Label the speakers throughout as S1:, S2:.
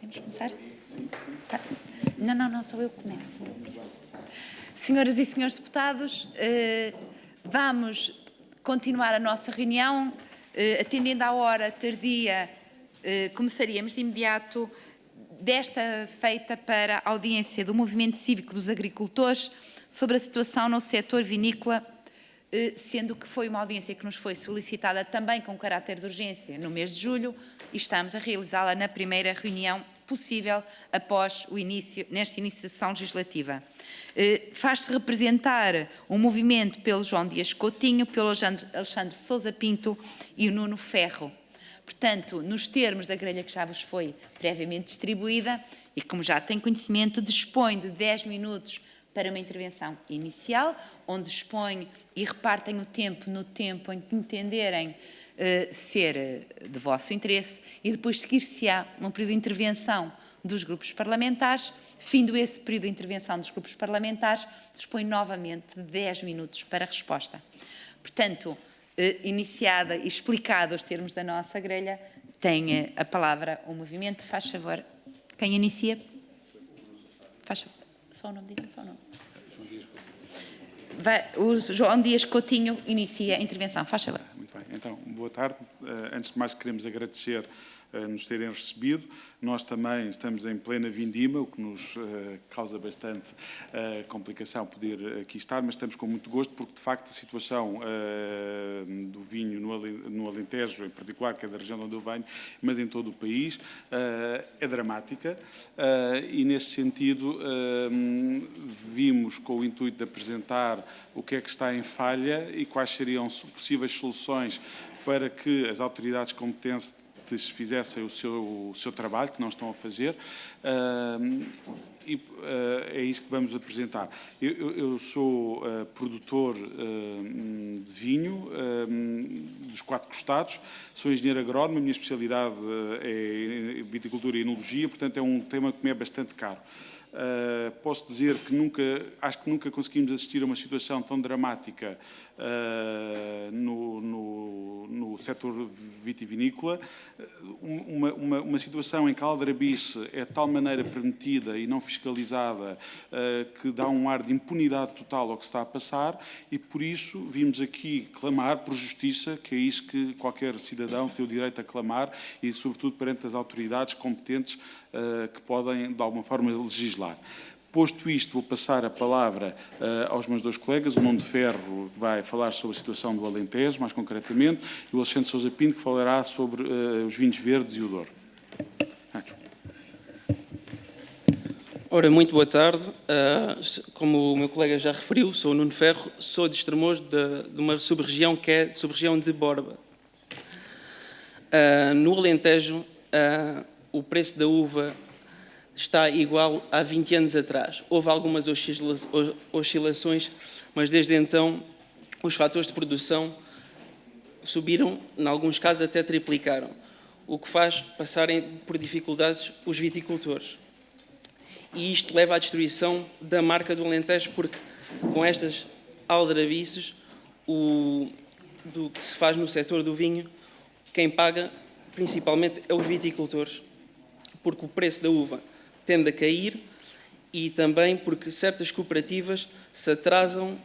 S1: Vamos começar? Tá. Não, sou eu que começo. Senhoras e senhores deputados, vamos continuar a nossa reunião. Atendendo à hora tardia, começaríamos de imediato desta feita para a audiência do Movimento Cívico dos Agricultores sobre a situação no setor vinícola, sendo que foi uma audiência que nos foi solicitada também com caráter de urgência no mês de julho e estamos a realizá-la na primeira reunião possível após o início, nesta iniciação legislativa. Faz-se representar o movimento pelo João Dias Coutinho, pelo Alexandre Sousa Pinto e o Nuno Ferro. Portanto, nos termos da grelha que já vos foi previamente distribuída e como já tem conhecimento, dispõe de 10 minutos para uma intervenção inicial, onde dispõem e repartem o tempo no tempo em que entenderem ser de vosso interesse e depois seguir-se-á um período de intervenção dos grupos parlamentares. Findo esse período de intervenção dos grupos parlamentares, dispõe novamente de 10 minutos para resposta. Portanto, iniciada e explicada os termos da nossa grelha, tem a palavra o movimento. Faz favor. Quem inicia? Faz favor. Só o nome, diga só o nome. O João Dias Coutinho inicia a intervenção. Faz favor.
S2: Muito bem. Então, boa tarde. Antes de mais, queremos agradecer nos terem recebido. Nós também estamos em plena vindima, o que nos causa bastante complicação poder aqui estar, mas estamos com muito gosto porque, de facto, a situação do vinho no Alentejo, em particular, que é da região onde eu venho, mas em todo o país, é dramática e, nesse sentido, vimos com o intuito de apresentar o que é que está em falha e quais seriam possíveis soluções para que as autoridades competentes fizessem o seu trabalho, que não estão a fazer, e é isso que vamos apresentar. Eu sou produtor de vinho dos 4 costados, sou engenheiro agrónomo, a minha especialidade é viticultura e enologia, portanto é um tema que me é bastante caro. Posso dizer que acho que nunca conseguimos assistir a uma situação tão dramática no setor vitivinícola, uma situação em que a aldrabice é de tal maneira permitida e não fiscalizada que dá um ar de impunidade total ao que se está a passar e por isso vimos aqui clamar por justiça, que é isso que qualquer cidadão tem o direito a clamar e sobretudo perante as autoridades competentes que podem de alguma forma legislar. Posto isto, vou passar a palavra aos meus 2 colegas, o Nuno Ferro, que vai falar sobre a situação do Alentejo, mais concretamente, e o Alexandre Sousa Pinto, que falará sobre os vinhos verdes e o Douro.
S3: Ora, muito boa tarde. Como o meu colega já referiu, sou o Nuno Ferro, sou de Estremoz, de uma sub-região que é a sub-região de Borba. No Alentejo, o preço da uva está igual há 20 anos atrás. Houve algumas oscilações, mas desde então os fatores de produção subiram, em alguns casos até triplicaram, o que faz passarem por dificuldades os viticultores. E isto leva à destruição da marca do Alentejo, porque com estas aldrabices do que se faz no setor do vinho, quem paga principalmente é os viticultores, porque o preço da uva tende a cair e também porque certas cooperativas se atrasam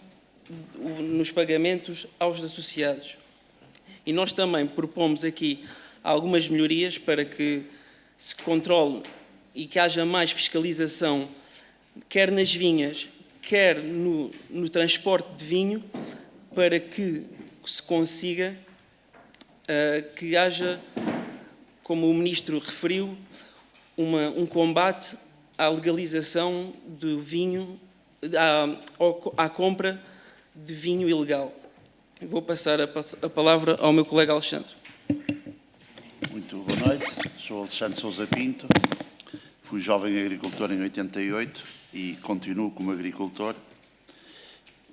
S3: nos pagamentos aos associados. E nós também propomos aqui algumas melhorias para que se controle e que haja mais fiscalização, quer nas vinhas, quer no transporte de vinho, para que se consiga que haja, como o Ministro referiu, um combate à legalização do vinho, à compra de vinho ilegal. Vou passar a palavra ao meu colega Alexandre.
S4: Muito boa noite, sou Alexandre Sousa Pinto, fui jovem agricultor em 88 e continuo como agricultor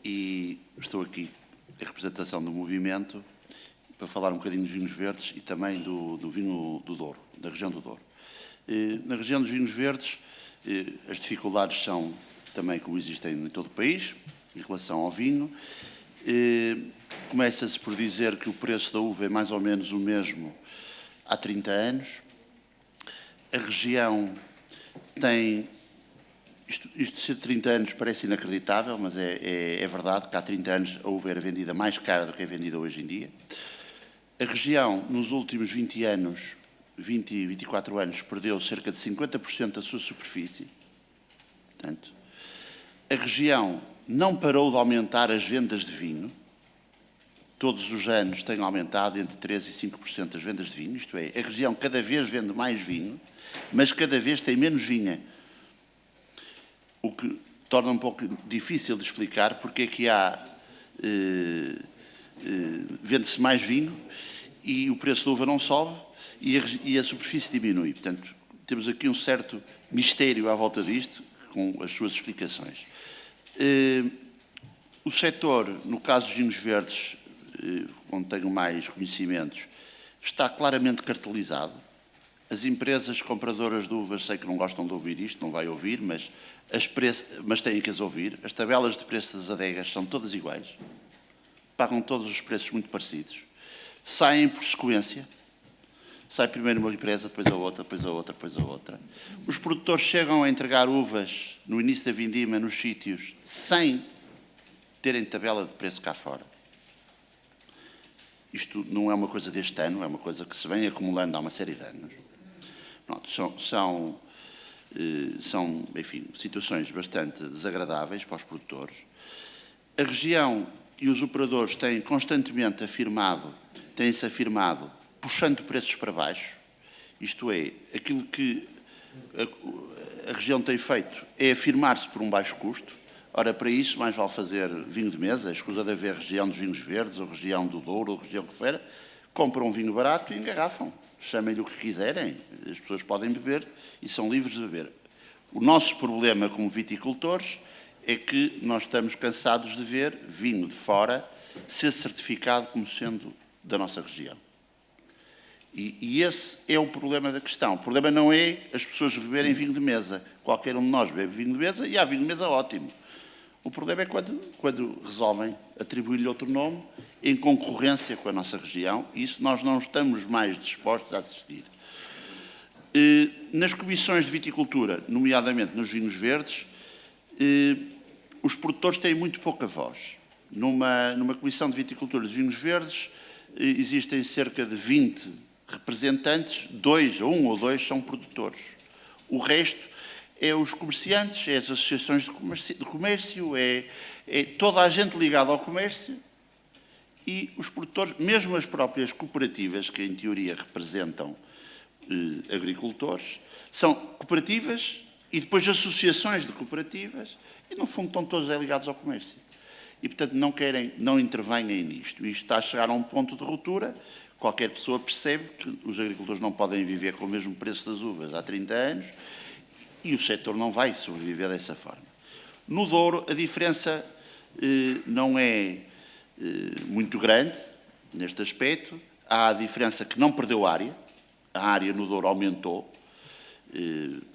S4: e estou aqui em representação do movimento para falar um bocadinho dos vinhos verdes e também do vinho do Douro, da região do Douro. Na região dos vinhos verdes, as dificuldades são também como existem em todo o país, em relação ao vinho. Começa-se por dizer que o preço da uva é mais ou menos o mesmo há 30 anos. A região tem... Isto de ser 30 anos parece inacreditável, mas é verdade que há 30 anos a uva era vendida mais cara do que é vendida hoje em dia. A região, nos últimos 20 anos, 20 e 24 anos, perdeu cerca de 50% da sua superfície. Portanto, a região não parou de aumentar as vendas de vinho. Todos os anos tem aumentado entre 3% e 5% as vendas de vinho. Isto é, a região cada vez vende mais vinho, mas cada vez tem menos vinha. O que torna um pouco difícil de explicar porque é que vende-se mais vinho e o preço da uva não sobe e a superfície diminui. Portanto, temos aqui um certo mistério à volta disto, com as suas explicações. O setor, no caso dos vinhos verdes, onde tenho mais conhecimentos, está claramente cartelizado. As empresas compradoras de uvas, sei que não gostam de ouvir isto, não vai ouvir, mas têm que as ouvir. As tabelas de preço das adegas são todas iguais. Pagam todos os preços muito parecidos. Saem por sequência. Sai primeiro uma empresa, depois a outra, depois a outra, depois a outra. Os produtores chegam a entregar uvas no início da vindima nos sítios sem terem tabela de preço cá fora. Isto não é uma coisa deste ano, é uma coisa que se vem acumulando há uma série de anos. São, enfim, situações bastante desagradáveis para os produtores. A região e os operadores têm constantemente têm-se afirmado, puxando preços para baixo. Isto é, aquilo que a região tem feito é afirmar-se por um baixo custo. Ora, para isso, mais vale fazer vinho de mesa, escusa de haver região dos vinhos verdes, ou região do Douro, ou região que for, compram um vinho barato e engarrafam. Chamem-lhe o que quiserem, as pessoas podem beber e são livres de beber. O nosso problema como viticultores é que nós estamos cansados de ver vinho de fora ser certificado como sendo da nossa região. E esse é o problema da questão. O problema não é as pessoas beberem vinho de mesa. Qualquer um de nós bebe vinho de mesa e há vinho de mesa ótimo. O problema é quando resolvem atribuir-lhe outro nome em concorrência com a nossa região, e isso nós não estamos mais dispostos a assistir. Nas comissões de viticultura, nomeadamente nos vinhos verdes, os produtores têm muito pouca voz. Numa comissão de viticultura dos vinhos verdes, existem cerca de 20 representantes, um ou dois são produtores. O resto é os comerciantes, é as associações de comércio, é toda a gente ligada ao comércio e os produtores, mesmo as próprias cooperativas, que em teoria representam agricultores, são cooperativas e depois associações de cooperativas e, no fundo, estão todos ligados ao comércio. E, portanto, não intervenham nisto. Isto está a chegar a um ponto de ruptura. Qualquer pessoa percebe que os agricultores não podem viver com o mesmo preço das uvas há 30 anos e o setor não vai sobreviver dessa forma. No Douro, a diferença não é muito grande neste aspecto. Há a diferença que não perdeu área. A área no Douro aumentou.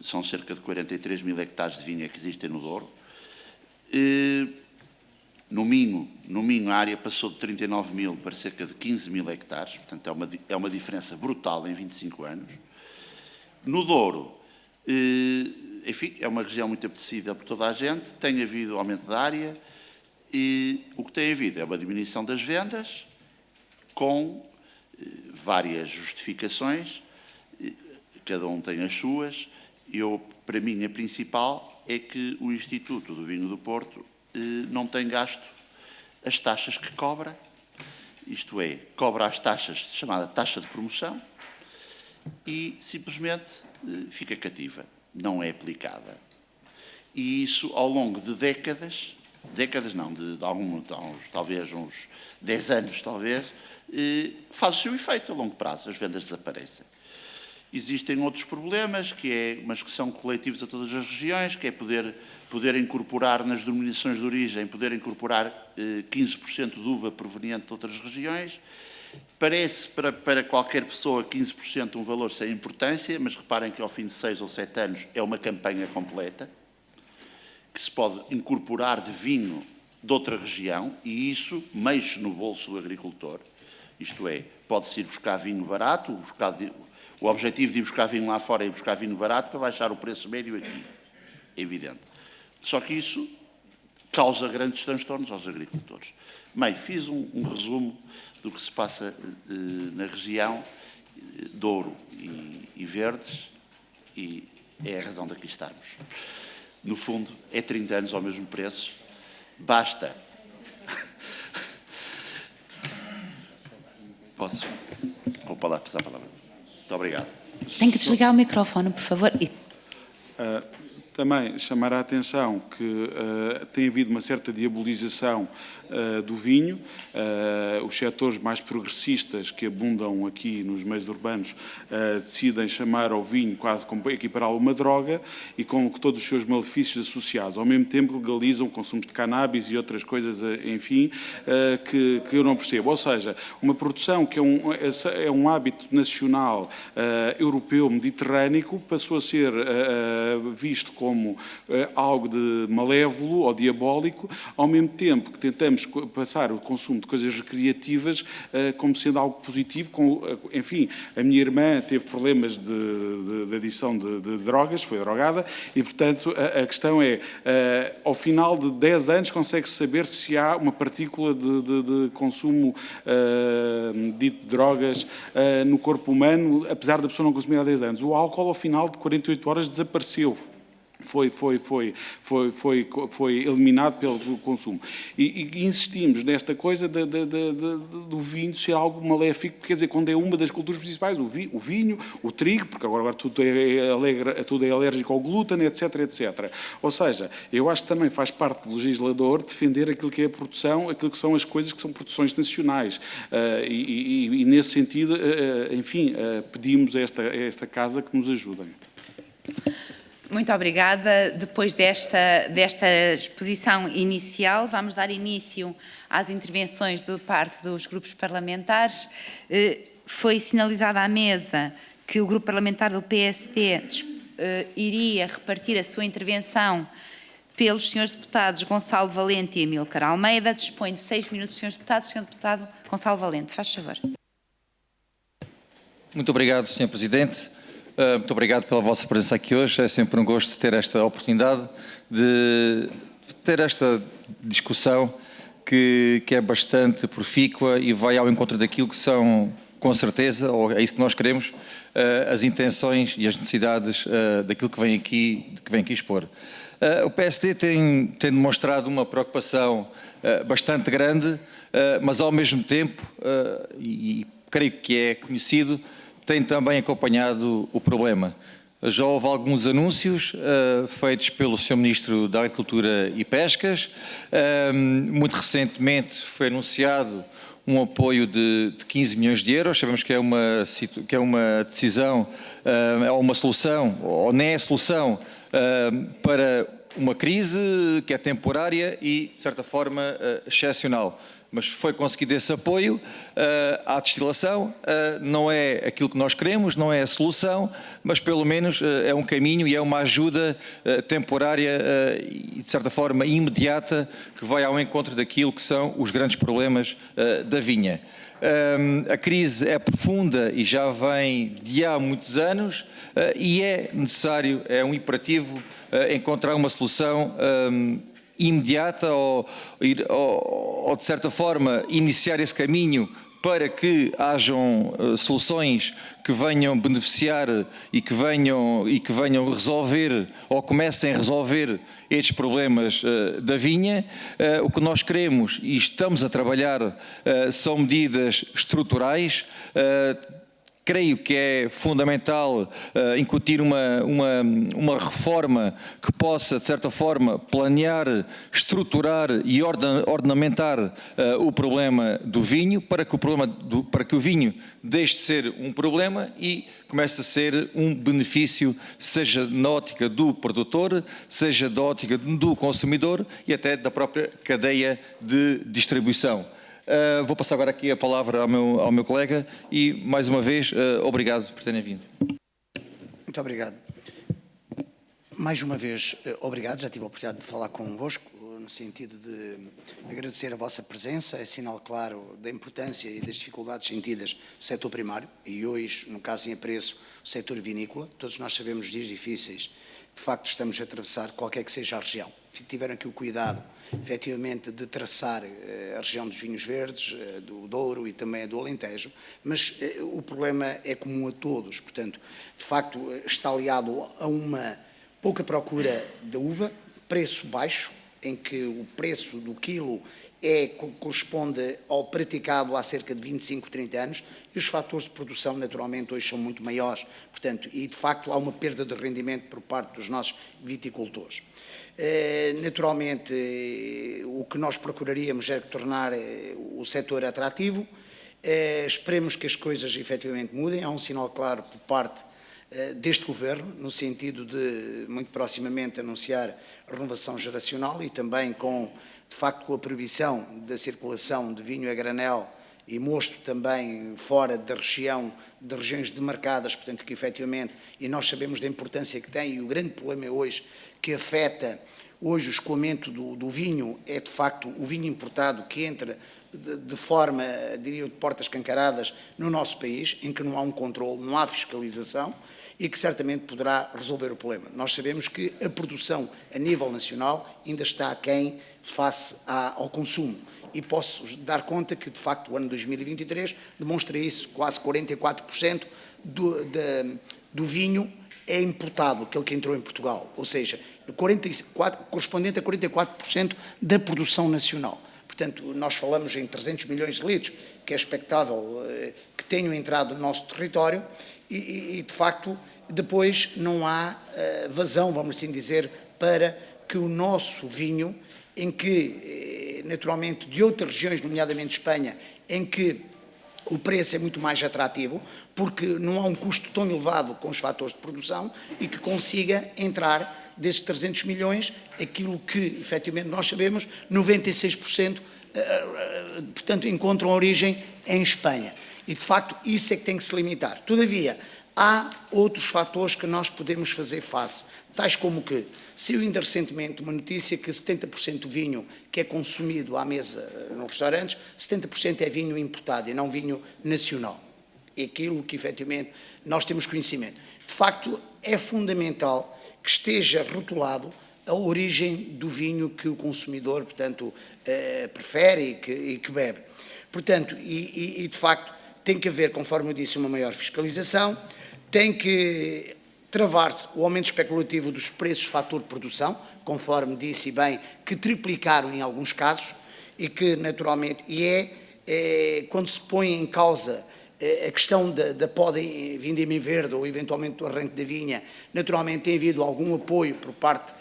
S4: São cerca de 43 mil hectares de vinha que existem no Douro. No Minho, a área passou de 39 mil para cerca de 15 mil hectares. Portanto, é uma diferença brutal em 25 anos. No Douro, enfim, é uma região muito apetecida por toda a gente, tem havido aumento da área e o que tem havido é uma diminuição das vendas com várias justificações, cada um tem as suas. Para mim, a principal é que o Instituto do Vinho do Porto não tem gasto as taxas que cobra, isto é, cobra as taxas, chamada taxa de promoção, e simplesmente fica cativa, não é aplicada. E isso, ao longo de décadas não, talvez uns 10 anos, talvez, faz o seu efeito a longo prazo, as vendas desaparecem. Existem outros problemas, mas que são coletivos a todas as regiões, que é poder incorporar nas denominações de origem, poder incorporar 15% de uva proveniente de outras regiões. Parece para qualquer pessoa 15% um valor sem importância, mas reparem que ao fim de 6 ou 7 anos é uma campanha completa, que se pode incorporar de vinho de outra região, e isso mexe no bolso do agricultor. Isto é, pode-se ir buscar vinho barato, O objetivo de ir buscar vinho lá fora é ir buscar vinho barato para baixar o preço médio aqui. É evidente. Só que isso causa grandes transtornos aos agricultores. Bem, fiz um resumo do que se passa na região, Douro e Verdes, e é a razão de aqui estarmos. No fundo, é 30 anos ao mesmo preço. Basta. Posso? Vou passar a palavra. Muito obrigado.
S1: Tem que desligar o microfone, por favor.
S2: Também chamar a atenção que tem havido uma certa diabolização do vinho. Os setores mais progressistas que abundam aqui nos meios urbanos decidem chamar ao vinho quase como equipará-lo a uma droga e com todos os seus malefícios associados. Ao mesmo tempo legalizam o consumo de cannabis e outras coisas, enfim, que eu não percebo. Ou seja, uma produção que é um hábito nacional europeu mediterrâneo passou a ser visto como algo de malévolo ou diabólico, ao mesmo tempo que tentamos passar o consumo de coisas recreativas como sendo algo positivo. Enfim, a minha irmã teve problemas de adição de drogas, foi drogada, e, portanto, a questão é, ao final de 10 anos, consegue-se saber se há uma partícula de consumo dito de drogas no corpo humano, apesar da pessoa não consumir há 10 anos. O álcool, ao final de 48 horas, desapareceu. Foi eliminado pelo consumo. E insistimos nesta coisa do vinho ser algo maléfico, quer dizer, quando é uma das culturas principais, o vinho, o trigo, porque agora tudo é alérgico ao glúten, etc, etc. Ou seja, eu acho que também faz parte do legislador defender aquilo que é a produção, aquilo que são as coisas que são produções nacionais. E nesse sentido, enfim, pedimos a esta Casa que nos ajudem.
S1: Muito obrigada. Depois desta exposição inicial, vamos dar início às intervenções de parte dos grupos parlamentares. Foi sinalizado à mesa que o grupo parlamentar do PSD iria repartir a sua intervenção pelos senhores deputados Gonçalo Valente e Amílcar Almeida. Dispõe de 6 minutos, senhores deputados. Senhor deputado Gonçalo Valente, faz favor.
S5: Muito obrigado, Sr. Presidente. Muito obrigado pela vossa presença aqui hoje. É sempre um gosto ter esta oportunidade de ter esta discussão que é bastante profícua e vai ao encontro daquilo que são, com certeza, ou é isso que nós queremos, as intenções e as necessidades daquilo que vem aqui expor. O PSD tem demonstrado uma preocupação bastante grande, mas ao mesmo tempo, e creio que é conhecido, tem também acompanhado o problema. Já houve alguns anúncios feitos pelo Sr. Ministro da Agricultura e Pescas. Muito recentemente foi anunciado um apoio de 15 milhões de euros. Sabemos que é uma decisão, é uma solução, ou nem é solução, para uma crise que é temporária e, de certa forma, excepcional. Mas foi conseguido esse apoio à destilação, não é aquilo que nós queremos, não é a solução, mas pelo menos é um caminho e é uma ajuda temporária e de certa forma imediata que vai ao encontro daquilo que são os grandes problemas da vinha. A crise é profunda e já vem de há muitos anos e é necessário, é um imperativo encontrar uma solução imediata ou de certa forma iniciar esse caminho para que hajam soluções que venham beneficiar e que venham resolver ou comecem a resolver estes problemas da vinha. O que nós queremos e estamos a trabalhar são medidas estruturais. Creio que é fundamental incutir uma reforma que possa, de certa forma, planear, estruturar e ornamentar o problema do vinho, para que o vinho deixe de ser um problema e comece a ser um benefício, seja na ótica do produtor, seja da ótica do consumidor e até da própria cadeia de distribuição. Vou passar agora aqui a palavra ao meu colega e, mais uma vez, obrigado por terem vindo.
S6: Muito obrigado. Mais uma vez, obrigado. Já tive a oportunidade de falar convosco no sentido de agradecer a vossa presença, é sinal claro da importância e das dificuldades sentidas no setor primário e hoje, no caso em apreço, o setor vinícola. Todos nós sabemos os dias difíceis que de facto estamos a atravessar, qualquer que seja a região. Tiveram aqui o cuidado, efetivamente, de traçar a região dos vinhos verdes, do Douro e também do Alentejo, mas o problema é comum a todos, portanto, de facto, está aliado a uma pouca procura da uva, preço baixo, em que o preço do quilo corresponde ao praticado há cerca de 25, 30 anos, e os fatores de produção, naturalmente, hoje são muito maiores, portanto, e de facto há uma perda de rendimento por parte dos nossos viticultores. Naturalmente, o que nós procuraríamos é tornar o setor atrativo. Esperemos que as coisas efetivamente mudem. Há um sinal claro por parte deste Governo, no sentido de, muito proximamente, anunciar a renovação geracional e também de facto, com a proibição da circulação de vinho a granel e mosto também fora da região, de regiões demarcadas, portanto, que efetivamente, e nós sabemos da importância que tem, e o grande problema é hoje, que afeta hoje o escoamento do vinho, é de facto o vinho importado que entra de forma, diria eu, de portas escancaradas no nosso país, em que não há um controle, não há fiscalização, e que certamente poderá resolver o problema. Nós sabemos que a produção a nível nacional ainda está aquém face ao consumo. E posso dar conta que, de facto, o ano 2023 demonstra isso, quase 44% do vinho é importado, aquele que entrou em Portugal, ou seja, correspondente a 44% da produção nacional. Portanto, nós falamos em 300 milhões de litros, que é expectável que tenham entrado no nosso território e de facto, depois não há vazão, vamos assim dizer, para que o nosso vinho, em que, naturalmente, de outras regiões, nomeadamente Espanha, em que o preço é muito mais atrativo, porque não há um custo tão elevado com os fatores de produção e que consiga entrar destes 300 milhões, aquilo que, efetivamente, nós sabemos, 96%, portanto, encontram origem em Espanha. E, de facto, isso é que tem que se limitar. Todavia, há outros fatores que nós podemos fazer face, tais como que saiu ainda recentemente uma notícia que 70% do vinho que é consumido à mesa nos restaurantes, 70% é vinho importado e não vinho nacional. É aquilo que, efetivamente, nós temos conhecimento. De facto, é fundamental que esteja rotulado a origem do vinho que o consumidor, portanto, prefere e que bebe. Portanto, de facto, tem que haver, conforme eu disse, uma maior fiscalização, tem que travar-se o aumento especulativo dos preços de fator de produção, conforme disse bem, que triplicaram em alguns casos, e que, naturalmente, quando se põe em causa a questão da poda vindima em verde ou, eventualmente, do arranque da vinha, naturalmente tem havido algum apoio por parte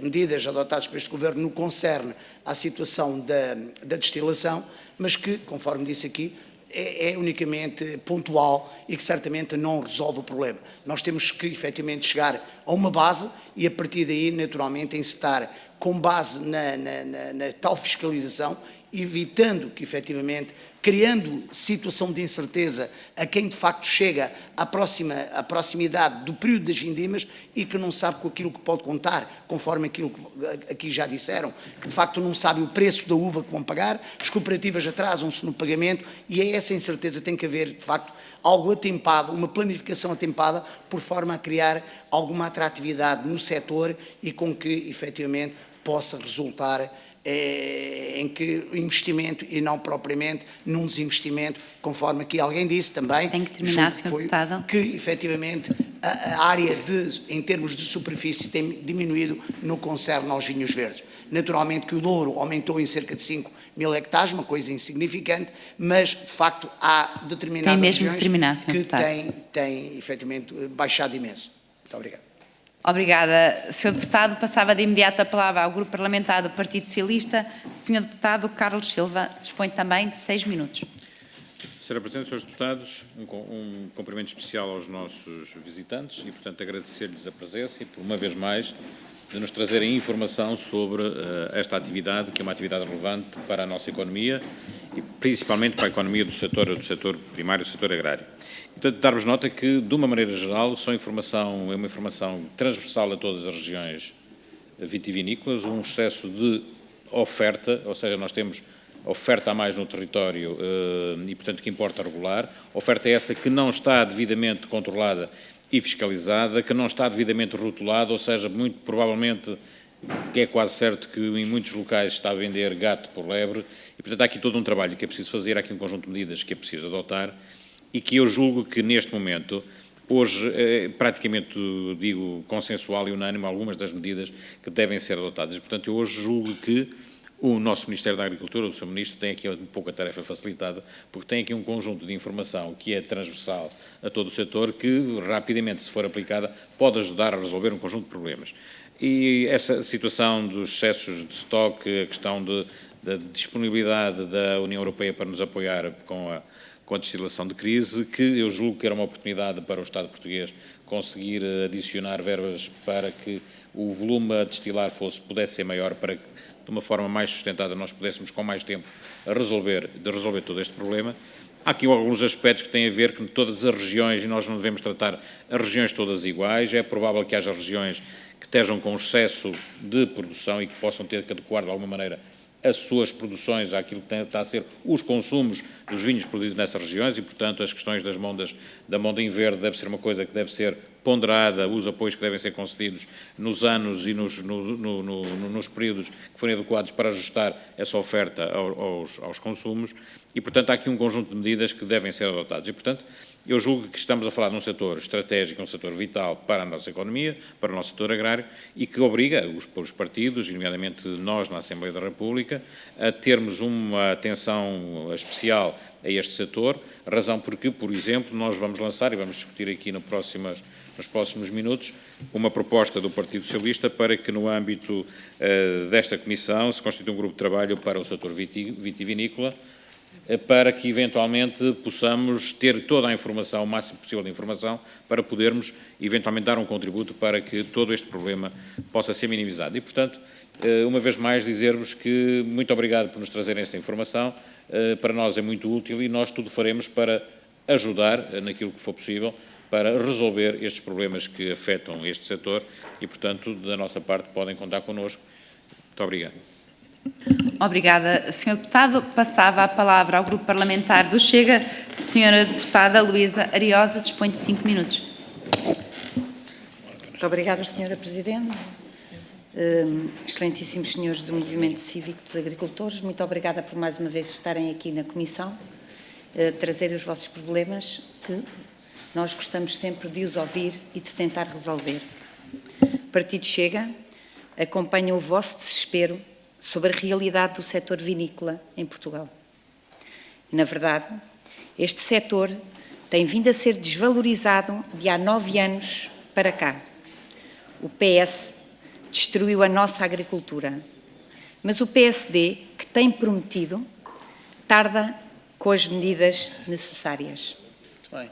S6: medidas adotadas por este Governo no que concerne à situação da destilação, mas que, conforme disse aqui, é unicamente pontual e que certamente não resolve o problema. Nós temos que, efetivamente, chegar a uma base e, a partir daí, naturalmente, encetar com base na tal fiscalização, evitando que, efetivamente, criando situação de incerteza a quem, de facto, chega à proximidade do período das vindimas e que não sabe com aquilo que pode contar, conforme aquilo que aqui já disseram, que, de facto, não sabe o preço da uva que vão pagar, as cooperativas atrasam-se no pagamento e é essa incerteza tem que haver, de facto, algo atempado, uma planificação atempada, por forma a criar alguma atratividade no setor e com que, efetivamente, possa resultar em que o investimento e não propriamente num desinvestimento, conforme aqui alguém disse também.
S1: Tem que terminar, Sr. Deputado.
S6: Que, efetivamente, a área em termos de superfície tem diminuído no que concerne aos vinhos verdes. Naturalmente que o Douro aumentou em cerca de 5 mil hectares, uma coisa insignificante, mas, de facto, há determinadas regiões que têm, efetivamente, baixado imenso. Muito obrigado.
S1: Obrigada, Sr. Deputado. Passava de imediato a palavra ao Grupo Parlamentar do Partido Socialista. Sr. Deputado Carlos Silva dispõe também de 6 minutos.
S7: Sra. Presidente, Srs. Deputados, um cumprimento especial aos nossos visitantes e, portanto, agradecer-lhes a presença e, por uma vez mais, de nos trazerem informação sobre esta atividade, que é uma atividade relevante para a nossa economia e principalmente para a economia do setor primário, do setor agrário. Portanto, darmos nota que, de uma maneira geral, é uma informação transversal a todas as regiões vitivinícolas, um excesso de oferta, ou seja, nós temos oferta a mais no território e, portanto, que importa regular, oferta essa que não está devidamente controlada e fiscalizada, que não está devidamente rotulada, ou seja, muito provavelmente, que é quase certo que em muitos locais está a vender gato por lebre, e, portanto, há aqui todo um trabalho que é preciso fazer, há aqui um conjunto de medidas que é preciso adotar, e que eu julgo que, neste momento, hoje é praticamente, digo, consensual e unânime algumas das medidas que devem ser adotadas. Portanto, eu hoje julgo que o nosso Ministério da Agricultura, o Sr. Ministro, tem aqui um pouco a tarefa facilitada, porque tem aqui um conjunto de informação que é transversal a todo o setor, que rapidamente, se for aplicada, pode ajudar a resolver um conjunto de problemas. E essa situação dos excessos de estoque, a questão da disponibilidade da União Europeia para nos apoiar com a destilação de crise, que eu julgo que era uma oportunidade para o Estado português conseguir adicionar verbas para que o volume a destilar pudesse ser maior, para que, de uma forma mais sustentada, nós pudéssemos, com mais tempo, resolver todo este problema. Há aqui alguns aspectos que têm a ver com todas as regiões, e nós não devemos tratar as regiões todas iguais. É provável que haja regiões que estejam com excesso de produção e que possam ter que adequar, de alguma maneira, as suas produções àquilo que está a ser os consumos dos vinhos produzidos nessas regiões e, portanto, as questões da monda em verde deve ser uma coisa que deve ser ponderada, os apoios que devem ser concedidos nos anos e nos períodos que forem adequados para ajustar essa oferta aos consumos e, portanto, há aqui um conjunto de medidas que devem ser adotadas e, portanto, eu julgo que estamos a falar de um setor estratégico, um setor vital para a nossa economia, para o nosso setor agrário e que obriga os partidos, nomeadamente nós na Assembleia da República, a termos uma atenção especial a este setor, razão porque, por exemplo, nós vamos lançar e vamos discutir aqui nos próximos minutos uma proposta do Partido Socialista para que no âmbito desta Comissão se constitua um grupo de trabalho para o setor vitivinícola, para que eventualmente possamos ter toda a informação, o máximo possível de informação, para podermos eventualmente dar um contributo para que todo este problema possa ser minimizado. E, portanto, uma vez mais dizer-vos que muito obrigado por nos trazerem esta informação, para nós é muito útil e nós tudo faremos para ajudar naquilo que for possível para resolver estes problemas que afetam este setor e, portanto, da nossa parte podem contar connosco. Muito obrigado.
S1: Obrigada, Sr. Deputado. Passava a palavra ao Grupo Parlamentar do Chega. Sra. Deputada Luísa Ariosa, dispõe de 5 minutos.
S8: Muito obrigada, Sra. Presidente. Excelentíssimos senhores do Movimento Cívico dos Agricultores, muito obrigada por mais uma vez estarem aqui na Comissão, trazer os vossos problemas, que nós gostamos sempre de os ouvir e de tentar resolver. O Partido Chega acompanha o vosso desespero sobre a realidade do setor vinícola em Portugal. Na verdade, este setor tem vindo a ser desvalorizado de há 9 anos para cá. O PS destruiu a nossa agricultura, mas o PSD, que tem prometido, tarda com as medidas necessárias.
S4: Muito bem.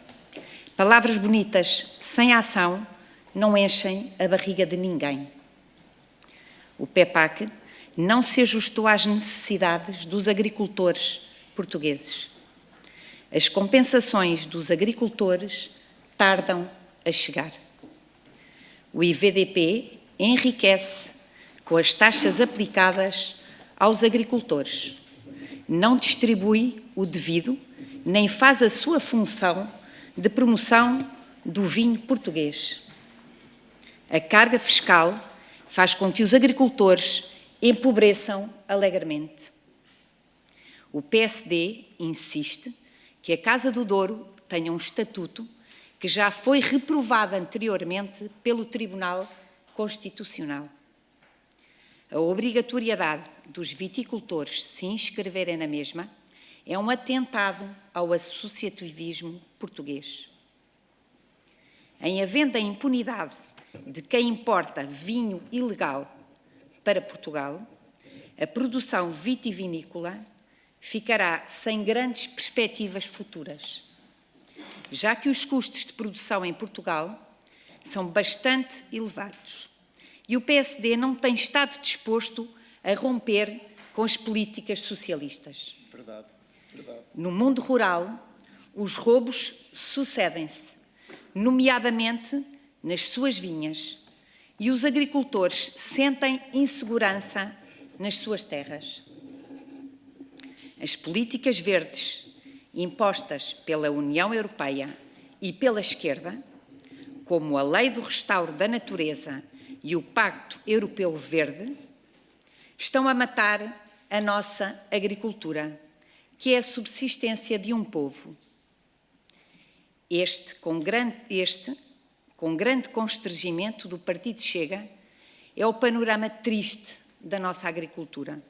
S8: Palavras bonitas sem ação não enchem a barriga de ninguém. O PEPAC não se ajustou às necessidades dos agricultores portugueses. As compensações dos agricultores tardam a chegar. O IVDP enriquece com as taxas aplicadas aos agricultores, não distribui o devido, nem faz a sua função de promoção do vinho português. A carga fiscal faz com que os agricultores empobreçam alegremente. O PSD insiste que a Casa do Douro tenha um estatuto que já foi reprovado anteriormente pelo Tribunal Constitucional. A obrigatoriedade dos viticultores se inscreverem na mesma é um atentado ao associativismo português. Em havendo a impunidade de quem importa vinho ilegal para Portugal, a produção vitivinícola ficará sem grandes perspectivas futuras, já que os custos de produção em Portugal são bastante elevados e o PSD não tem estado disposto a romper com as políticas socialistas.
S4: Verdade, verdade.
S8: No mundo rural, os roubos sucedem-se, nomeadamente nas suas vinhas, e os agricultores sentem insegurança nas suas terras. As políticas verdes impostas pela União Europeia e pela esquerda, como a Lei do Restauro da Natureza e o Pacto Europeu Verde, estão a matar a nossa agricultura, que é a subsistência de um povo. Este, com grande constrangimento do Partido Chega, é o panorama triste da nossa agricultura.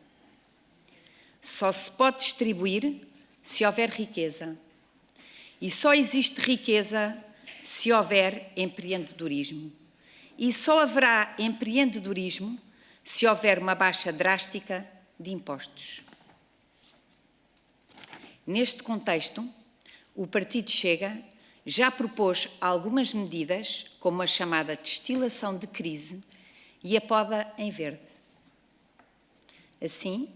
S8: Só se pode distribuir se houver riqueza. E só existe riqueza se houver empreendedorismo. E só haverá empreendedorismo se houver uma baixa drástica de impostos. Neste contexto, o Partido Chega já propôs algumas medidas, como a chamada destilação de crise e a poda em verde. Assim,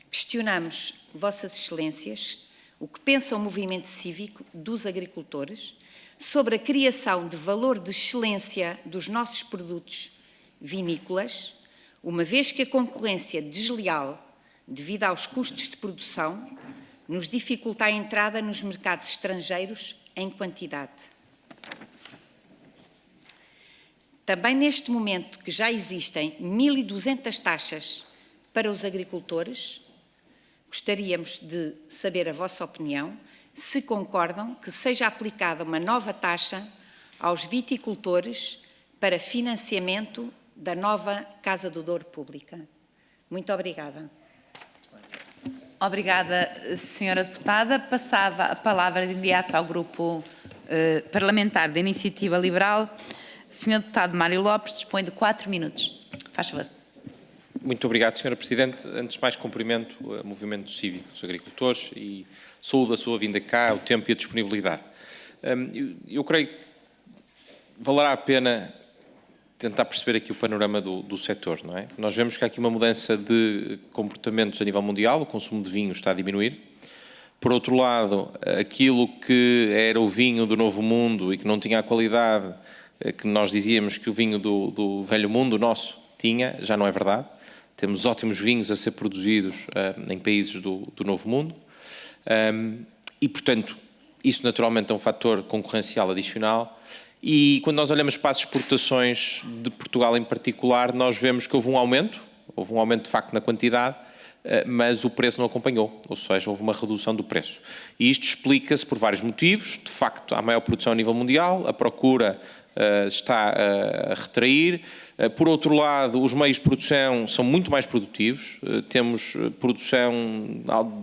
S8: questionamos, Vossas Excelências, o que pensa o movimento cívico dos agricultores sobre a criação de valor de excelência dos nossos produtos vinícolas, uma vez que a concorrência desleal, devido aos custos de produção, nos dificulta a entrada nos mercados estrangeiros em quantidade. Também neste momento que já existem 1.200 taxas para os agricultores, gostaríamos de saber a vossa opinião, se concordam que seja aplicada uma nova taxa aos viticultores para financiamento da nova Casa do Douro Pública. Muito obrigada.
S1: Obrigada, Sra. Deputada. Passava a palavra de imediato ao Grupo Parlamentar da Iniciativa Liberal. Sr. Deputado Mário Lopes dispõe de 4 minutos. Faz favor.
S9: Muito obrigado, Sra. Presidente. Antes de mais, cumprimento o movimento cívico dos agricultores e saúdo a sua vinda cá, o tempo e a disponibilidade. Eu creio que valerá a pena tentar perceber aqui o panorama do setor, não é? Nós vemos que há aqui uma mudança de comportamentos a nível mundial, o consumo de vinho está a diminuir. Por outro lado, aquilo que era o vinho do Novo Mundo e que não tinha a qualidade que nós dizíamos que o vinho do Velho Mundo, nosso, tinha, já não é verdade. Temos ótimos vinhos a ser produzidos em países do Novo Mundo e, portanto, isso naturalmente é um fator concorrencial adicional. E quando nós olhamos para as exportações de Portugal em particular, nós vemos que houve um aumento de facto na quantidade, mas o preço não acompanhou, ou seja, houve uma redução do preço. E isto explica-se por vários motivos. De facto, há maior produção a nível mundial, a procura está a retrair. Por outro lado, os meios de produção são muito mais produtivos. Temos produção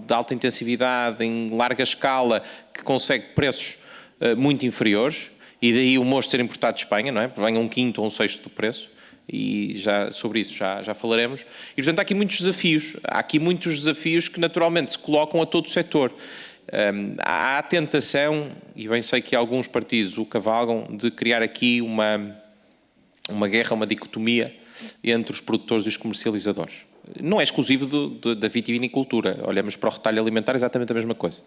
S9: de alta intensividade, em larga escala, que consegue preços muito inferiores. E daí o mosto ser importado de Espanha, não é? Venha um quinto ou um sexto do preço, e já sobre isso já falaremos. E, portanto, há aqui muitos desafios. Há aqui muitos desafios que, naturalmente, se colocam a todo o setor. Há a tentação, e bem sei que alguns partidos o cavalgam, de criar aqui uma guerra, uma dicotomia entre os produtores e os comercializadores. Não é exclusivo da vitivinicultura. Olhamos para o retalho alimentar, exatamente a mesma coisa.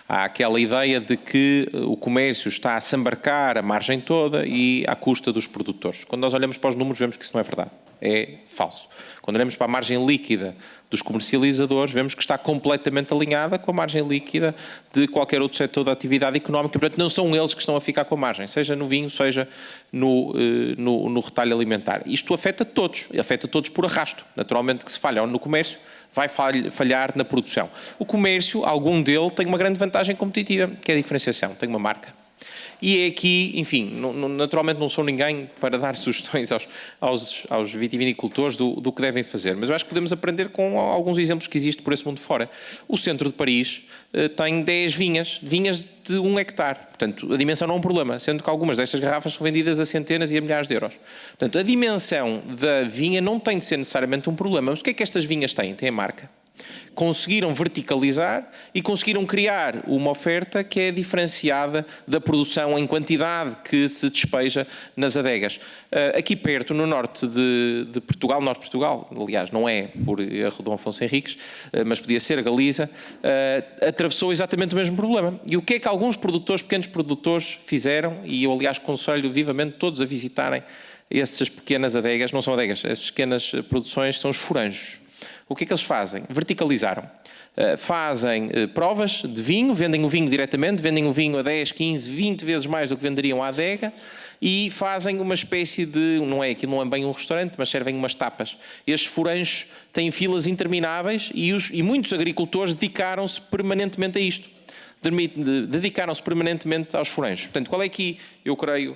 S9: Há aquela ideia de que o comércio está a se embarcar a margem toda e à custa dos produtores. Quando nós olhamos para os números, vemos que isso não é verdade. É falso. Quando olhamos para a margem líquida dos comercializadores, vemos que está completamente alinhada com a margem líquida de qualquer outro setor da atividade económica. Portanto, não são eles que estão a ficar com a margem, seja no vinho, seja no retalho alimentar. Isto afeta todos por arrasto. Naturalmente que se falha no comércio, vai falhar na produção. O comércio, algum dele, tem uma grande vantagem competitiva, que é a diferenciação, tem uma marca. E é aqui, enfim, naturalmente não sou ninguém para dar sugestões aos vitivinicultores do que devem fazer, mas eu acho que podemos aprender com alguns exemplos que existem por esse mundo fora. O centro de Paris tem 10 vinhas de 1 hectare, portanto a dimensão não é um problema, sendo que algumas destas garrafas são vendidas a centenas e a milhares de euros. Portanto, a dimensão da vinha não tem de ser necessariamente um problema, mas o que é que estas vinhas têm? Têm a marca. Conseguiram verticalizar e conseguiram criar uma oferta que é diferenciada da produção em quantidade que se despeja nas adegas. Aqui perto, no norte de Portugal, norte de Portugal, aliás, não é por Dom Afonso Henriques, mas podia ser a Galiza, atravessou exatamente o mesmo problema. E o que é que alguns produtores, pequenos produtores, fizeram? E eu, aliás, aconselho vivamente todos a visitarem essas pequenas adegas, não são adegas, as pequenas produções são os furanjos. O que é que eles fazem? Verticalizaram. Fazem provas de vinho, vendem o vinho diretamente, vendem o vinho a 10, 15, 20 vezes mais do que venderiam à adega e fazem uma espécie de, aquilo não é bem um restaurante, mas servem umas tapas. Estes furanjos têm filas intermináveis e muitos agricultores dedicaram-se permanentemente a isto. Dedicaram-se permanentemente aos furanjos. Portanto, qual é aqui, eu creio,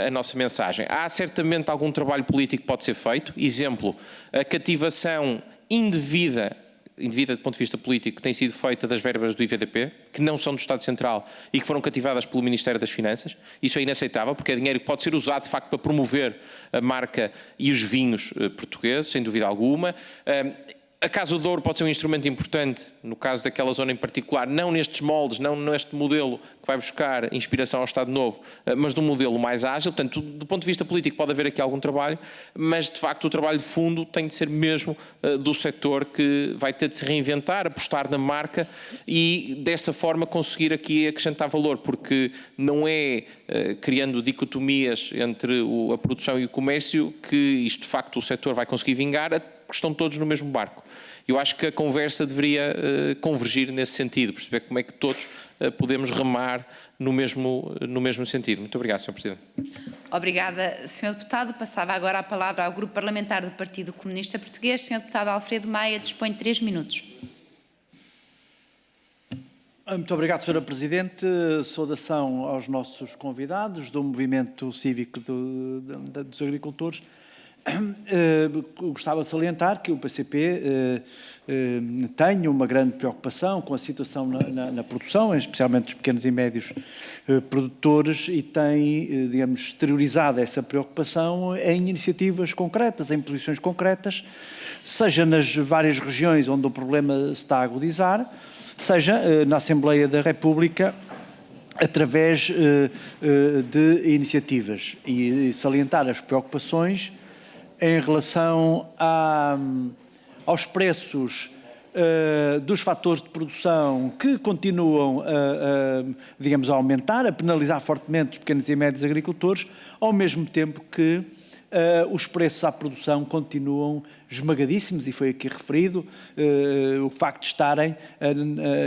S9: a nossa mensagem? Há certamente algum trabalho político que pode ser feito. Exemplo, a cativação indevida do ponto de vista político, que tem sido feita das verbas do IVDP, que não são do Estado Central e que foram cativadas pelo Ministério das Finanças. Isso é inaceitável, porque é dinheiro que pode ser usado, de facto, para promover a marca e os vinhos portugueses, sem dúvida alguma. A Casa do Douro pode ser um instrumento importante, no caso daquela zona em particular, não nestes moldes, não neste modelo que vai buscar inspiração ao Estado Novo, mas de um modelo mais ágil. Portanto, do ponto de vista político pode haver aqui algum trabalho, mas de facto o trabalho de fundo tem de ser mesmo do setor, que vai ter de se reinventar, apostar na marca e dessa forma conseguir aqui acrescentar valor, porque não é criando dicotomias entre a produção e o comércio que isto de facto o setor vai conseguir vingar, porque estão todos no mesmo barco. Eu acho que a conversa deveria convergir nesse sentido, perceber como é que todos podemos remar no mesmo sentido. Muito obrigado, Sr. Presidente.
S1: Obrigada, Sr. Deputado. Passava agora a palavra ao Grupo Parlamentar do Partido Comunista Português. Sr. Deputado Alfredo Maia dispõe de 3 minutos.
S10: Muito obrigado, Sra. Presidente. Saudação aos nossos convidados do Movimento Cívico dos Agricultores. Gostava de salientar que o PCP tem uma grande preocupação com a situação na produção, especialmente dos pequenos e médios produtores, e tem, digamos, exteriorizado essa preocupação em iniciativas concretas, em posições concretas, seja nas várias regiões onde o problema se está a agudizar, seja na Assembleia da República, através de iniciativas, e salientar as preocupações em relação aos preços dos fatores de produção que continuam digamos, a aumentar, a penalizar fortemente os pequenos e médios agricultores, ao mesmo tempo que os preços à produção continuam esmagadíssimos, e foi aqui referido o facto de estarem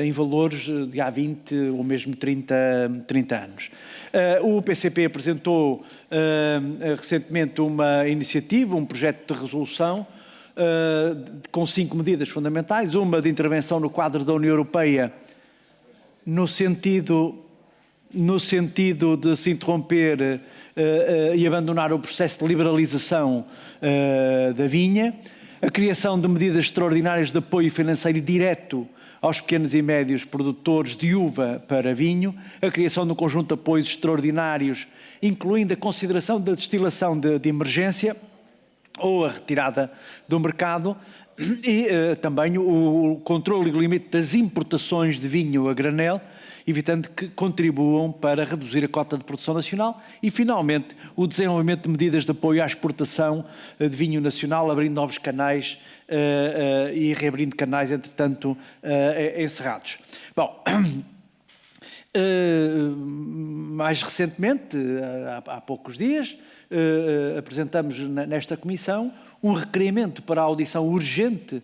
S10: em valores de há 20 ou mesmo 30 anos. O PCP apresentou recentemente uma iniciativa, um projeto de resolução com 5 medidas fundamentais, uma de intervenção no quadro da União Europeia no sentido de se interromper e abandonar o processo de liberalização da vinha, a criação de medidas extraordinárias de apoio financeiro direto aos pequenos e médios produtores de uva para vinho, a criação de um conjunto de apoios extraordinários, incluindo a consideração da destilação de emergência ou a retirada do mercado, e também o controle e o limite das importações de vinho a granel, evitando que contribuam para reduzir a cota de produção nacional, e, finalmente, o desenvolvimento de medidas de apoio à exportação de vinho nacional, abrindo novos canais e reabrindo canais, entretanto, encerrados. Bom, mais recentemente, há poucos dias, apresentamos nesta Comissão um requerimento para a audição urgente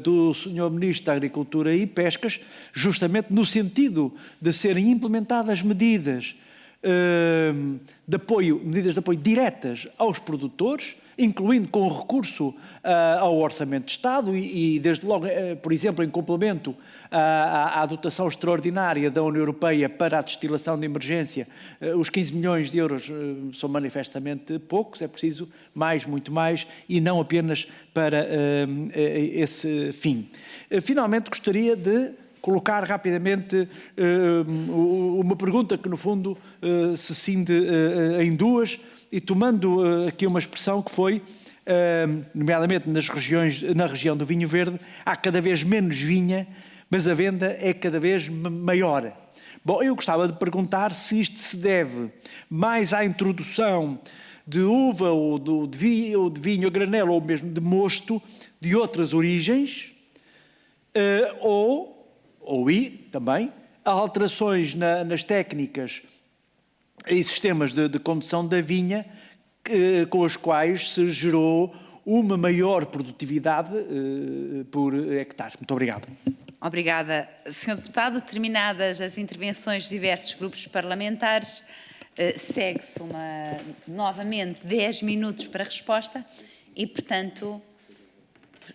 S10: do Sr. Ministro da Agricultura e Pescas, justamente no sentido de serem implementadas medidas de apoio diretas aos produtores, incluindo com recurso ao Orçamento de Estado e desde logo, por exemplo, em complemento à dotação extraordinária da União Europeia para a destilação de emergência, os 15 milhões de euros são manifestamente poucos, é preciso mais, muito mais, e não apenas para esse fim. Finalmente, gostaria de colocar rapidamente uma pergunta que, no fundo, se cinde em duas, e tomando aqui uma expressão que foi, nomeadamente na região do vinho verde, há cada vez menos vinha, mas a venda é cada vez maior. Bom, eu gostava de perguntar se isto se deve mais à introdução de uva ou de vinho a granel, ou mesmo de mosto de outras origens, ou também a alterações nas técnicas e sistemas de condução da vinha com as quais se gerou uma maior produtividade por hectare. Muito obrigado.
S1: Obrigada, Sr. Deputado. Terminadas as intervenções de diversos grupos parlamentares, segue-se novamente 10 minutos para resposta e, portanto,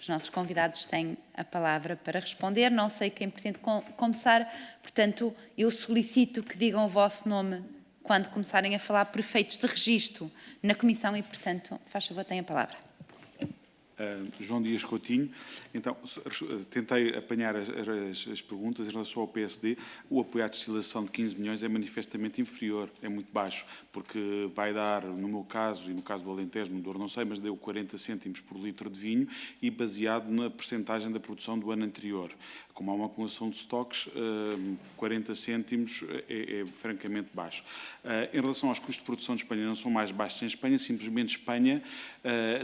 S1: os nossos convidados têm a palavra para responder. Não sei quem pretende começar, portanto, eu solicito que digam o vosso nome quando começarem a falar por efeitos de registro na Comissão e, portanto, faz favor, tenha a palavra.
S2: João Dias Coutinho. Então, tentei apanhar as perguntas em relação ao PSD. O apoio à destilação de 15 milhões é manifestamente inferior, é muito baixo, porque vai dar, no meu caso, e no caso do Alentejo, no Douro não sei, mas deu 40 cêntimos por litro de vinho e baseado na percentagem da produção do ano anterior. Como há uma acumulação de estoques, 40 cêntimos é francamente baixo. Em relação aos custos de produção de Espanha, não são mais baixos em Espanha, simplesmente Espanha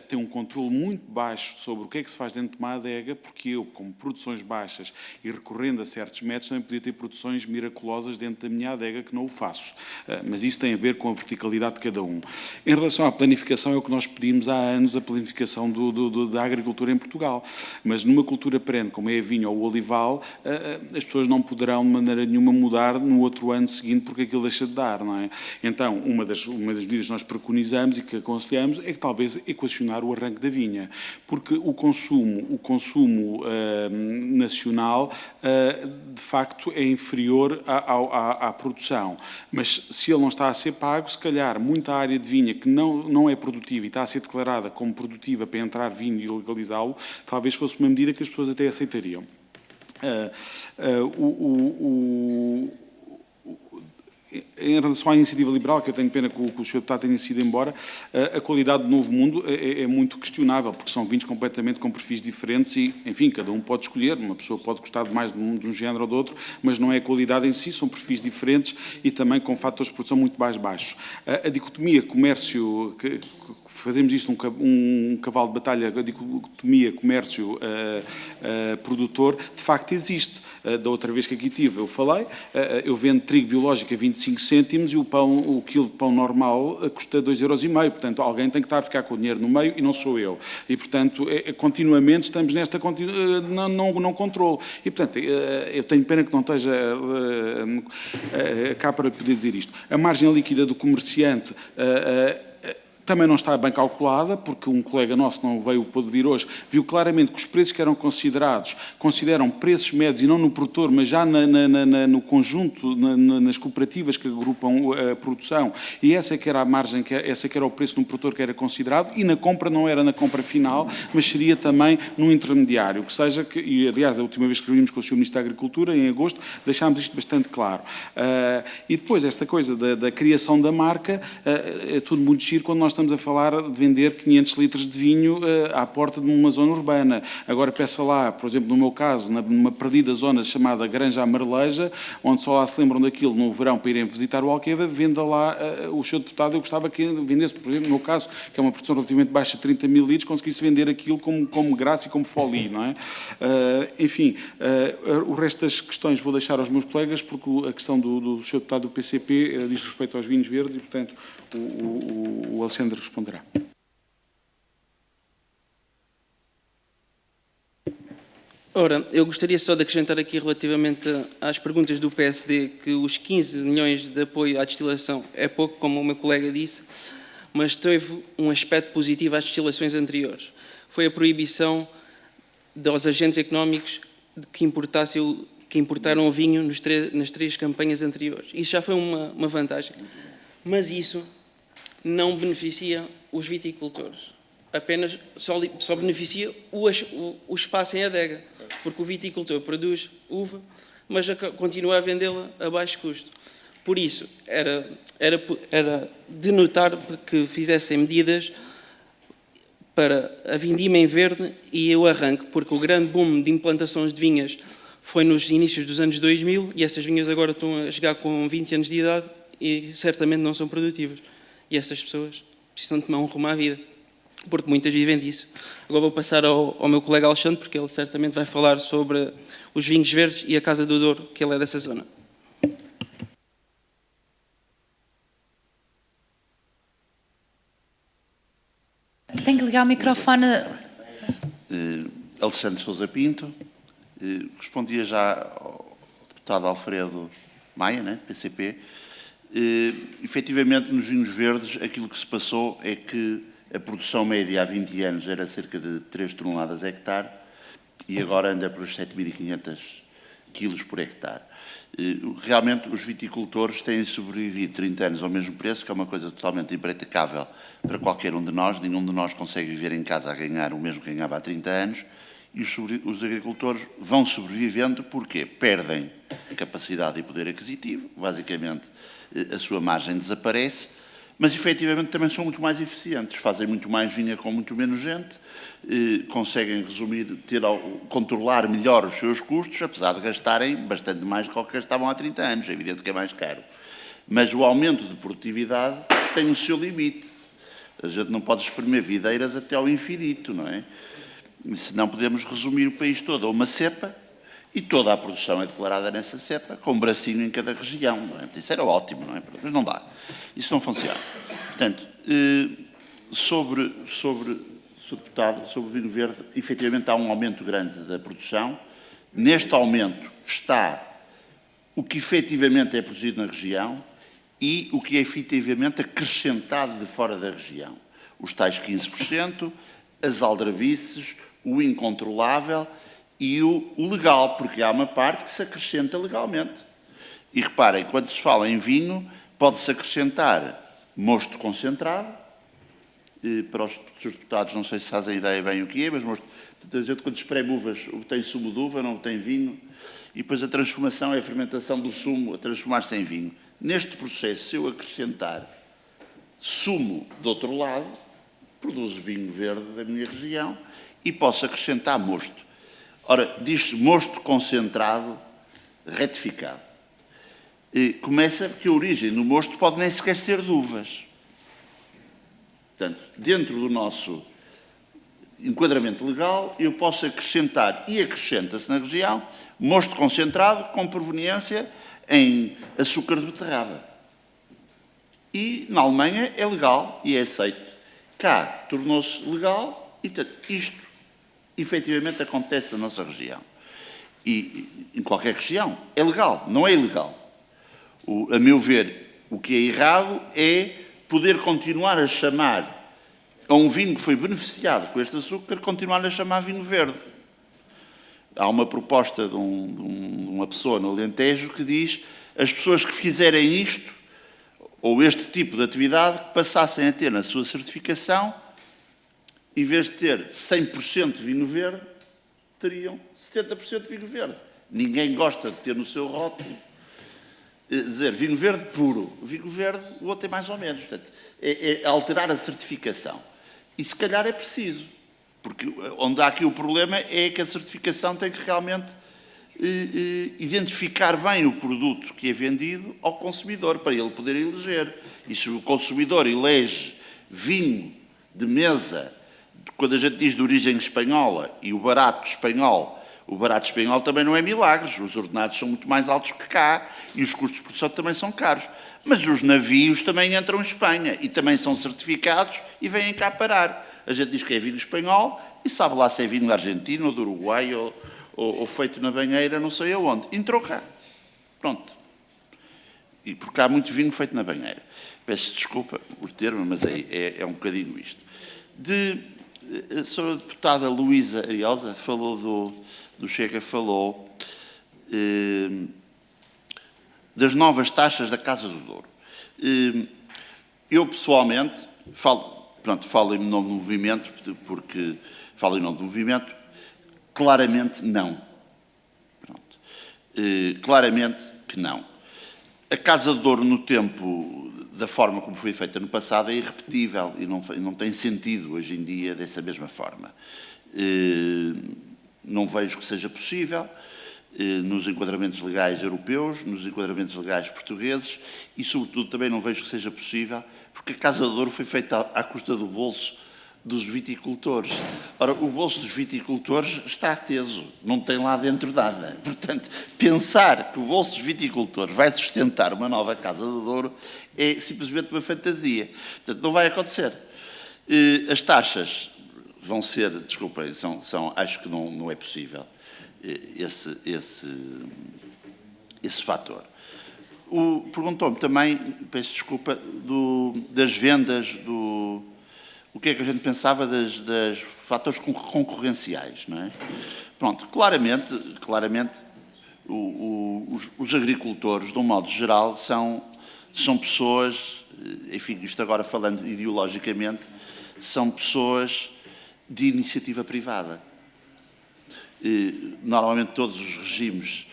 S2: tem um controle muito baixo sobre o que é que se faz dentro de uma adega, porque eu, com produções baixas e recorrendo a certos métodos, também podia ter produções miraculosas dentro da minha adega, que não o faço. Mas isso tem a ver com a verticalidade de cada um. Em relação à planificação, é o que nós pedimos há anos, a planificação da agricultura em Portugal. Mas numa cultura perene, como é a vinho ou o olival, as pessoas não poderão de maneira nenhuma mudar no outro ano seguinte porque aquilo deixa de dar, não é? Então, uma das medidas que nós preconizamos e que aconselhamos é que talvez equacionar o arranque da vinha, porque o consumo nacional de facto é inferior à produção, mas se ele não está a ser pago, se calhar muita área de vinha que não é produtiva e está a ser declarada como produtiva para entrar vinho e legalizá-lo, talvez fosse uma medida que as pessoas até aceitariam. Em relação à iniciativa liberal, que eu tenho pena que o Sr. Deputado tenha sido embora, a qualidade do Novo Mundo é muito questionável, porque são vinhos completamente com perfis diferentes e, enfim, cada um pode escolher, uma pessoa pode gostar mais de um género ou do outro, mas não é a qualidade em si, são perfis diferentes e também com fatores de produção muito mais baixos. A dicotomia comércio, fazemos isto um cavalo de batalha, a dicotomia comércio-produtor, de facto existe. Da outra vez que aqui tive, eu falei, eu vendo trigo biológico a 25 cêntimos e o quilo de pão normal custa 2,5 €. Portanto, alguém tem que estar a ficar com o dinheiro no meio e não sou eu. E, portanto, continuamente estamos nesta não controle. E, portanto, eu tenho pena que não esteja cá para poder dizer isto. A margem líquida do comerciante também não está bem calculada, porque um colega nosso não pôde vir hoje, viu claramente que os preços que eram consideram preços médios e não no produtor, mas já no conjunto, nas cooperativas que agrupam a produção, e essa que era a margem, essa que era o preço no produtor que era considerado, e na compra não era na compra final, mas seria também no intermediário, que seja, e aliás a última vez que reunimos com o Sr. Ministro da Agricultura, em agosto, deixámos isto bastante claro. E depois esta coisa da criação da marca, é tudo muito giro quando nós estamos a falar de vender 500 litros de vinho à porta de uma zona urbana. Agora peça lá, por exemplo, no meu caso, numa perdida zona chamada Granja Amareleja, onde só lá se lembram daquilo no verão para irem visitar o Alqueva, venda lá o Sr. Deputado. Eu gostava que vendesse, por exemplo, no meu caso, que é uma produção relativamente baixa de 30 mil litros, conseguisse vender aquilo como graça e como folie, não é? Enfim, o resto das questões vou deixar aos meus colegas, porque a questão do Sr. Deputado do PCP diz respeito aos vinhos verdes e, portanto, o Alexandre responderá.
S3: Ora, eu gostaria só de acrescentar aqui relativamente às perguntas do PSD que os 15 milhões de apoio à destilação é pouco, como o meu colega disse, mas teve um aspecto positivo às destilações anteriores. Foi a proibição dos agentes económicos que importaram o vinho nas 3 campanhas anteriores. Isso já foi uma vantagem. Mas isso não beneficia os viticultores. Apenas só beneficia o espaço em adega, porque o viticultor produz uva, mas continua a vendê-la a baixo custo. Por isso, era de notar que fizessem medidas para a vindima em verde e o arranque, porque o grande boom de implantações de vinhas foi nos inícios dos anos 2000 e essas vinhas agora estão a chegar com 20 anos de idade e certamente não são produtivas. E essas pessoas precisam tomar um rumo à vida, porque muitas vivem disso. Agora vou passar ao meu colega Alexandre, porque ele certamente vai falar sobre os vinhos verdes e a Casa do Douro, que ele é dessa zona.
S1: ligar o microfone.
S4: Alexandre Sousa Pinto. Respondia já ao deputado Alfredo Maia, né, do PCP. Efetivamente, nos vinhos verdes, aquilo que se passou é que a produção média há 20 anos era cerca de 3 toneladas a hectare e agora anda para os 7.500 quilos por hectare. Realmente, os viticultores têm sobrevivido 30 anos ao mesmo preço, que é uma coisa totalmente impraticável para qualquer um de nós. Nenhum de nós consegue viver em casa a ganhar o mesmo que ganhava há 30 anos. E os agricultores vão sobrevivendo porque perdem capacidade e poder aquisitivo, basicamente a sua margem desaparece, mas efetivamente também são muito mais eficientes, fazem muito mais vinha com muito menos gente, conseguem controlar melhor os seus custos, apesar de gastarem bastante mais do que gastavam há 30 anos, é evidente que é mais caro. Mas o aumento de produtividade tem o seu limite. A gente não pode espremer videiras até ao infinito, não é? Senão podemos resumir o país todo a uma cepa e toda a produção é declarada nessa cepa, com um bracinho em cada região. Não é? Isso era ótimo, não é? Mas não dá. Isso não funciona. Portanto, sobre o vinho verde, efetivamente há um aumento grande da produção. Neste aumento está o que efetivamente é produzido na região e o que é efetivamente acrescentado de fora da região. Os tais 15%, as aldrabices, o incontrolável e o legal, porque há uma parte que se acrescenta legalmente. E reparem, quando se fala em vinho, pode-se acrescentar mosto concentrado, para os deputados não sei se fazem ideia bem o que é, mas mosto, a gente quando espreme uvas obtém sumo de uva, não obtém vinho, e depois a transformação é a fermentação do sumo a transformar-se em vinho. Neste processo, se eu acrescentar sumo do outro lado, produzo vinho verde da minha região e posso acrescentar mosto. Ora, diz-se mosto concentrado retificado. Começa porque a origem do mosto pode nem sequer ser de uvas. Portanto, dentro do nosso enquadramento legal, eu posso acrescentar, e acrescenta-se na região, mosto concentrado com proveniência em açúcar de beterraba. E na Alemanha é legal e é aceito. Cá tornou-se legal e isto efetivamente acontece na nossa região. E em qualquer região é legal, não é ilegal. A meu ver, o que é errado é poder continuar a chamar a um vinho que foi beneficiado com este açúcar, continuar a chamar vinho verde. Há uma proposta de uma pessoa no Alentejo que diz as pessoas que fizerem isto ou este tipo de atividade, que passassem a ter na sua certificação, em vez de ter 100% de vinho verde, teriam 70% de vinho verde. Ninguém gosta de ter no seu rótulo dizer vinho verde puro. Vinho verde, o outro é mais ou menos. Portanto, é alterar a certificação. E se calhar é preciso, porque onde há aqui o problema é que a certificação tem que realmente identificar bem o produto que é vendido ao consumidor, para ele poder eleger. E se o consumidor elege vinho de mesa, quando a gente diz de origem espanhola e o barato espanhol também não é milagres, os ordenados são muito mais altos que cá e os custos de produção também são caros. Mas os navios também entram em Espanha e também são certificados e vêm cá parar. A gente diz que é vinho espanhol e sabe lá se é vinho argentino ou do Uruguai ou feito na banheira, não sei aonde. Entrou cá. Pronto. E porque há muito vinho feito na banheira. Peço desculpa o termo, mas é um bocadinho isto. A senhora deputada Luísa Ariosa falou do Chega, falou das novas taxas da Casa do Douro. Eu, pessoalmente, falo em nome do movimento, porque falo em nome do movimento, claramente não. Claramente que não. A Casa do Douro, no tempo, da forma como foi feita no passado, é irrepetível e não tem sentido hoje em dia dessa mesma forma. Não vejo que seja possível nos enquadramentos legais europeus, nos enquadramentos legais portugueses e, sobretudo, também não vejo que seja possível porque a Casa do Douro foi feita à custa do bolso dos viticultores. Ora, o bolso dos viticultores está teso, não tem lá dentro nada. Portanto, pensar que o bolso dos viticultores vai sustentar uma nova Casa do Douro é simplesmente uma fantasia. Portanto, não vai acontecer. As taxas vão ser, desculpem, acho que não é possível esse fator. Perguntou-me também, peço desculpa, das vendas, o que é que a gente pensava dos fatores concorrenciais, não é? Pronto, claramente os agricultores, de um modo geral, são pessoas, enfim, isto agora falando ideologicamente, são pessoas de iniciativa privada. Normalmente todos os regimes,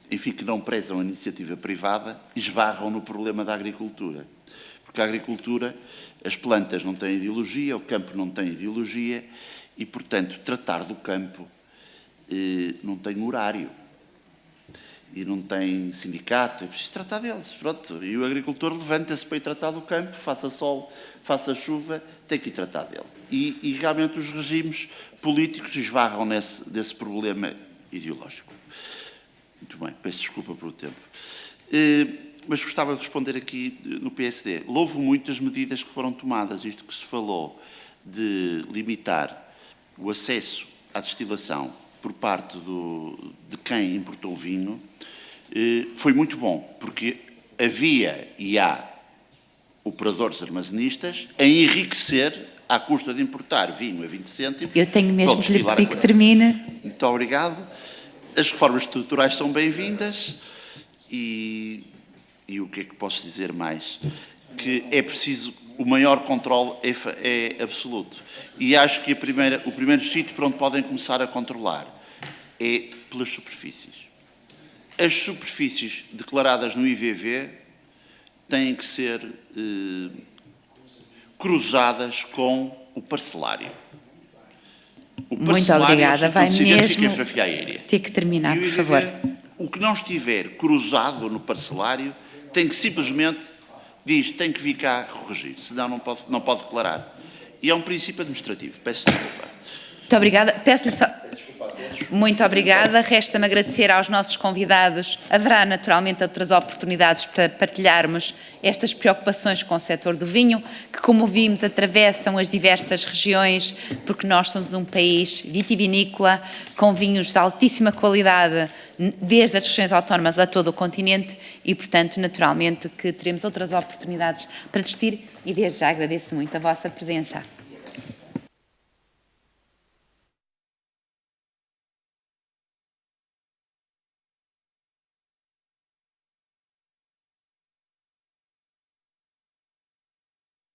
S4: enfim, que não prezam a iniciativa privada, esbarram no problema da agricultura. Porque a agricultura, as plantas não têm ideologia, o campo não tem ideologia e, portanto, tratar do campo não tem horário e não tem sindicato, é preciso tratar deles. Pronto. E o agricultor levanta-se para ir tratar do campo, faça sol, faça chuva, tem que ir tratar dele. E realmente os regimes políticos esbarram desse problema ideológico. Muito bem, peço desculpa pelo tempo. Mas gostava de responder aqui no PSD. Louvo muito as medidas que foram tomadas, isto que se falou de limitar o acesso à destilação por parte de quem importou vinho, foi muito bom, porque havia e há operadores armazenistas a enriquecer à custa de importar vinho a 20 cêntimos.
S1: Eu tenho mesmo que lhe pedir que termine.
S4: Muito obrigado. As reformas estruturais são bem-vindas e o que é que posso dizer mais? Que é preciso, o maior controle é absoluto. E acho que o primeiro sítio para onde podem começar a controlar é pelas superfícies. As superfícies declaradas no IVV têm que ser cruzadas com o parcelário.
S1: Muito obrigada. Vai mesmo
S4: aérea.
S1: ter que terminar, por favor.
S4: O que não estiver cruzado no parcelário tem que simplesmente, tem que vir cá corrigir, senão não pode declarar. E é um princípio administrativo. Peço desculpa.
S1: Muito obrigada. Peço-lhe só... Muito obrigada. Resta-me agradecer aos nossos convidados. Haverá naturalmente outras oportunidades para partilharmos estas preocupações com o setor do vinho, que, como vimos, atravessam as diversas regiões, porque nós somos um país vitivinícola, com vinhos de altíssima qualidade, desde as regiões autónomas a todo o continente, e, portanto, naturalmente, que teremos outras oportunidades para discutir, e desde já agradeço muito a vossa presença.